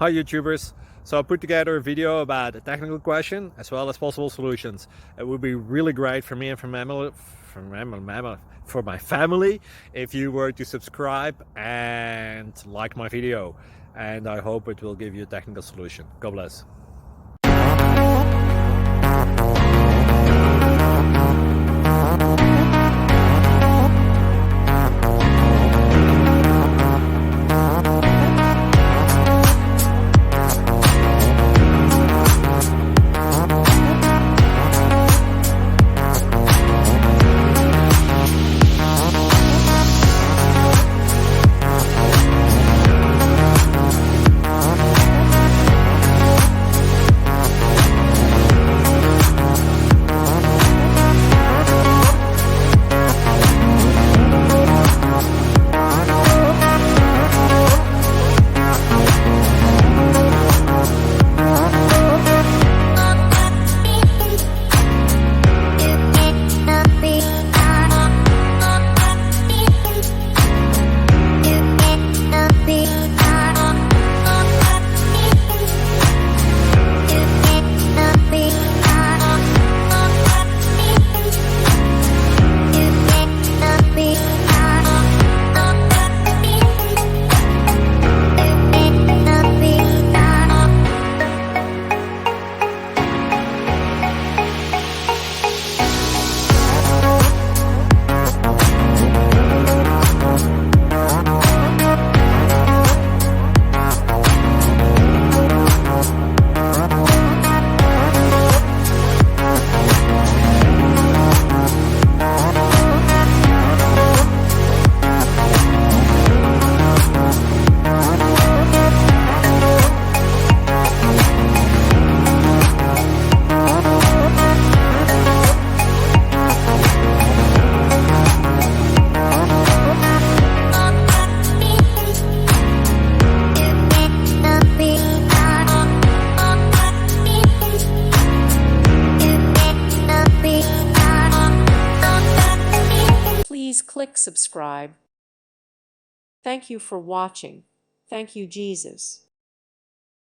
Hi YouTubers! So I put together a video about a technical question as well as possible solutions. It would be really great for me and for my family if you were to subscribe and like my video, and I hope it will give you a technical solution. God bless. Please click subscribe. Thank you for watching. Thank you, Jesus.